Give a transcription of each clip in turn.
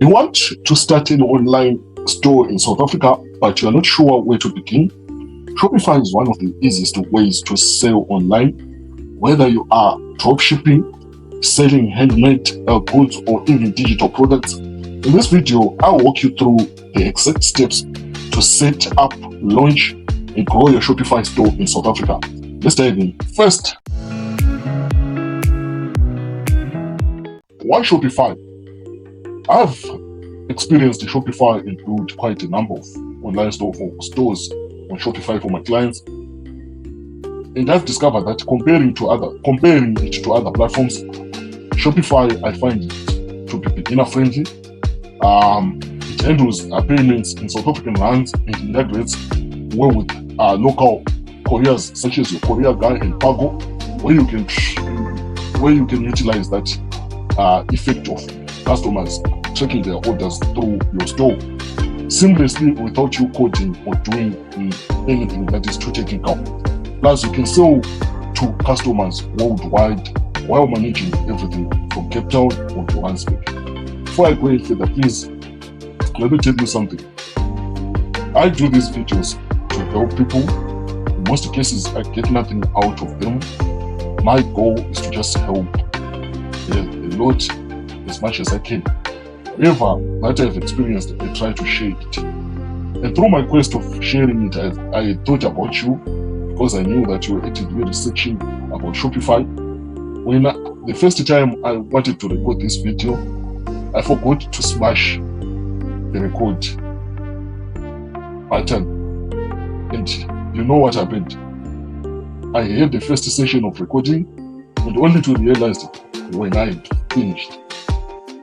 You want to start an online store in South Africa, but you are not sure where to begin? Shopify is one of the easiest ways to sell online, whether you are dropshipping, selling handmade goods, or even digital products. In this video, I'll walk you through the exact steps to set up, launch, and grow your Shopify store in South Africa. Let's dive in. First, why Shopify? I've experienced Shopify and built quite a number of online stores on Shopify for my clients. And I've discovered that comparing it to other platforms, Shopify, I find it to be beginner friendly. It handles payments in South African rands and integrates well with local couriers such as your Courier Guy and Pargo, where you can utilize that effect of customers tracking their orders through your store seamlessly without you coding or doing anything that is too technical. Plus, you can sell to customers worldwide while managing everything from Cape Town or Johannesburg. Before I go any further, please let me tell you something. I do these videos to help people. In most cases, I get nothing out of them. My goal is to just help a lot, as much as I can. Whatever that I've experienced, I try to share it. And through my quest of sharing it, I thought about you because I knew that you were actively researching about Shopify. When the first time I wanted to record this video, I forgot to smash the record button. And you know what happened? I had the first session of recording and only to realize it when I had finished.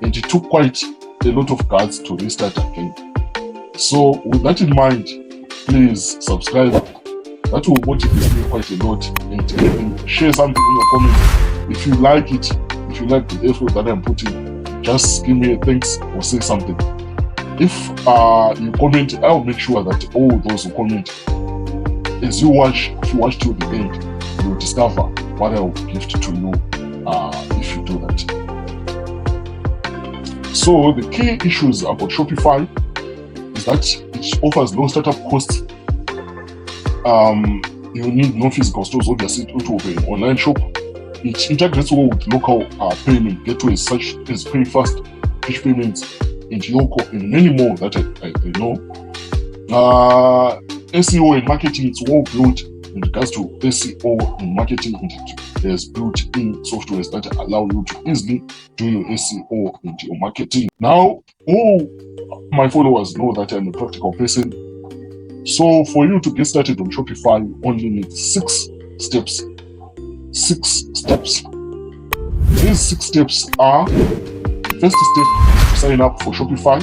And it took quite a lot of guts to restart again. So with that in mind, please subscribe. That will motivate me quite a lot, and share something in your comments. If you like it, if you like the effort that I'm putting, just give me a thanks or say something. If you comment, I'll make sure that all those who comment, if you watch till the end, you'll discover what I will gift to you if you do that. So the key issues about Shopify is that it offers low startup costs. You need no physical stores, obviously, to open an online shop. It integrates well with local payment gateways such as PayFast, Fish Payments, and Yoko, and many more that I know. SEO and marketing, it's well built in regards to SEO and marketing, and there's built-in softwares that allow you to easily do your SEO and your marketing. Now, all my followers know that I'm a practical person. So for you to get started on Shopify, you only need 6 steps. 6 steps. These 6 steps are: first step is to sign up for Shopify.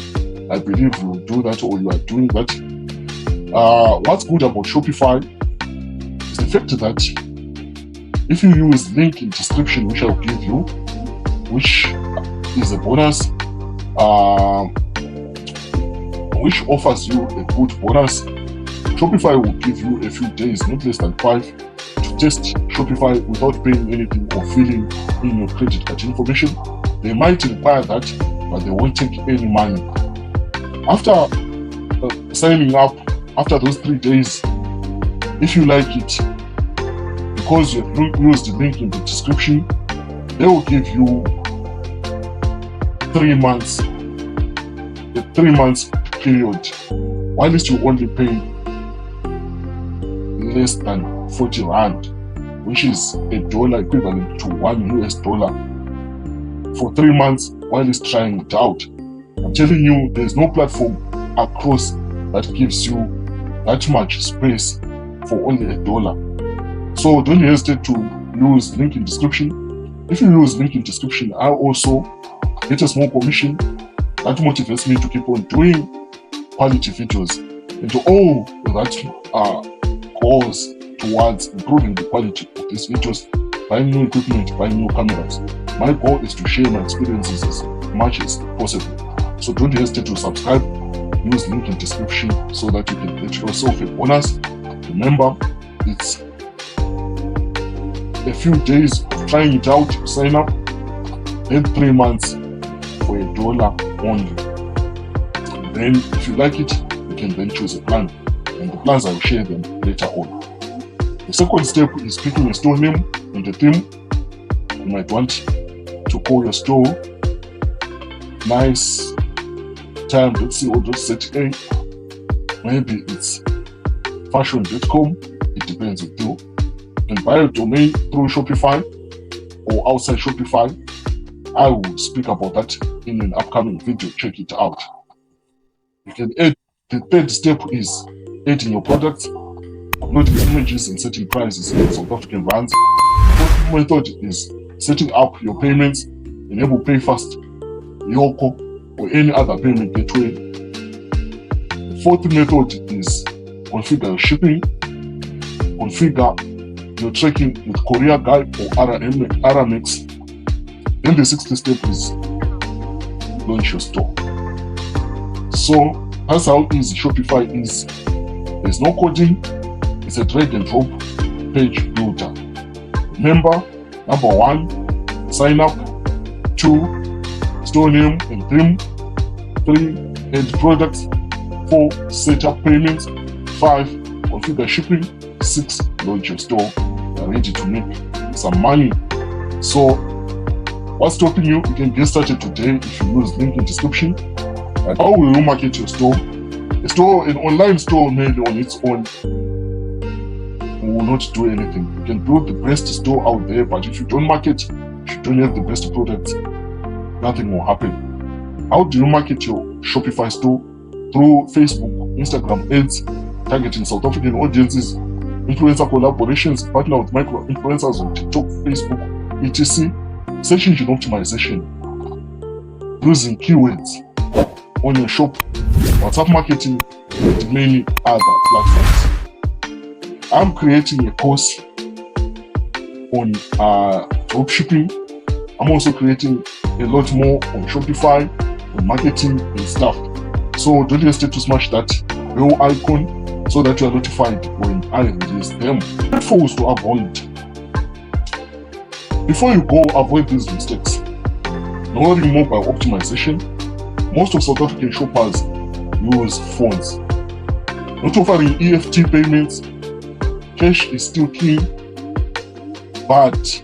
I believe you will do that, or you are doing that. What's good about Shopify is the fact that if you use the link in description, which I'll give you, which is a bonus, which offers you a good bonus, Shopify will give you a few days, not less than 5, to test Shopify without paying anything or filling in your credit card information. They might require that, but they won't take any money. After signing up, after those 3 days, if you like it, because you have used the link in the description, they will give you 3 months, a 3 months period, whilst you only pay less than 40 rand, which is $1 equivalent to $1 for 3 months whilst trying it out. I'm telling you, there's no platform across that gives you that much space for only $1. So don't hesitate to use link in description. If you use link in description, I also get a small commission that motivates me to keep on doing quality videos, and to all that goes towards improving the quality of these videos, buying new equipment, buying new cameras. My goal is to share my experiences as much as possible. So don't hesitate to subscribe. Use link in description so that you can get yourself a bonus. Remember, it's a few days of trying it out, sign up, then 3 months for $1 only. Then if you like it, you can then choose a plan, and the plans I will share them later on. The second step is picking a store name and the theme. You might want to call your store nice time.co.za. Maybe it's fashion.com. It depends on you. You can buy a domain through Shopify or outside Shopify. I will speak about that in an upcoming video. Check it out. You can add. The third step is adding your products, uploading images and setting prices in South African rands. The fourth method is setting up your payments. Enable PayFast, Yoko, or any other payment gateway. The fourth method is configure your shipping, configure your tracking with Courier Guy or RMX. Then the sixth step is launch your store. So that's how easy Shopify is. There's no coding, it's a drag and drop page builder. Remember, number 1, sign up. 2, store name and theme. 3, add products. 4, set up payments. 5, configure shipping. 6, launch your store. You're ready to make some money. So, what's stopping you? You can get started today if you use link in description. And how will you market your store? An online store made on its own will not do anything. You can build the best store out there, but if you don't market, if you don't have the best products, nothing will happen. How do you market your Shopify store? Through Facebook, Instagram ads, targeting South African audiences, influencer collaborations, partner with micro influencers on TikTok, Facebook, etc. Search engine optimization, using keywords on your shop, WhatsApp marketing, and many other platforms. I'm creating a course on dropshipping. I'm also creating a lot more on Shopify, on marketing and stuff. So don't hesitate to smash that bell icon so that you are notified when I release them. Pitfalls to avoid. Before you go, avoid these mistakes. Ignoring mobile optimization. Most of South African shoppers use phones. Not offering EFT payments. Cash is still king, but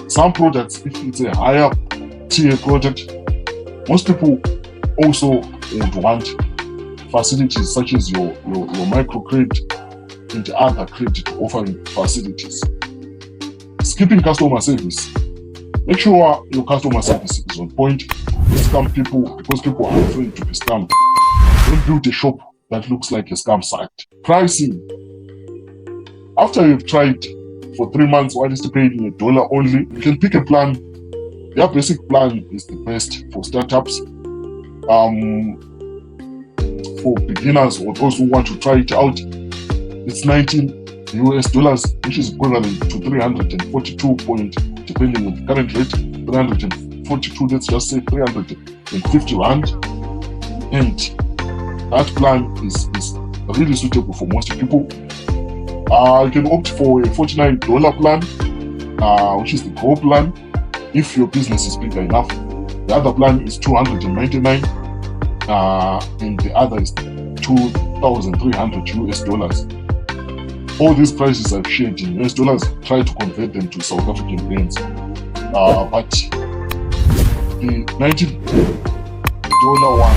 some products, if it's a higher tier product, most people also would want facilities such as your microcredit and other credit offering facilities. Skipping customer service. Make sure your customer service is on point. Don't scam people because people are afraid to be scammed. Don't build a shop that looks like a scam site. Pricing. After you've tried for 3 months while it's paying $1 only, you can pick a plan. Your basic plan is the best for startups, for beginners or those who want to try it out. It's $19, which is equivalent to 342 point, depending on the current rate, 342, let's just say 350 rand. And that plan is really suitable for most people. You can opt for a $49 plan, which is the Go plan, if your business is bigger enough. The other plan is $299, and the other is $2,300. All these prices I've shared in US dollars, try to convert them to South African rands. But the $90 one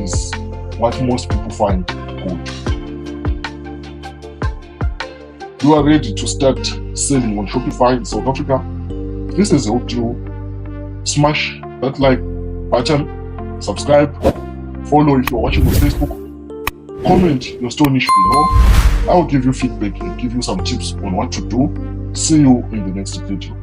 is what most people find good. You are ready to start selling on Shopify in South Africa? If this has helped you, smash that like button, subscribe, follow if you're watching on Facebook, comment your store niche below. I will give you feedback and give you some tips on what to do. See you in the next video.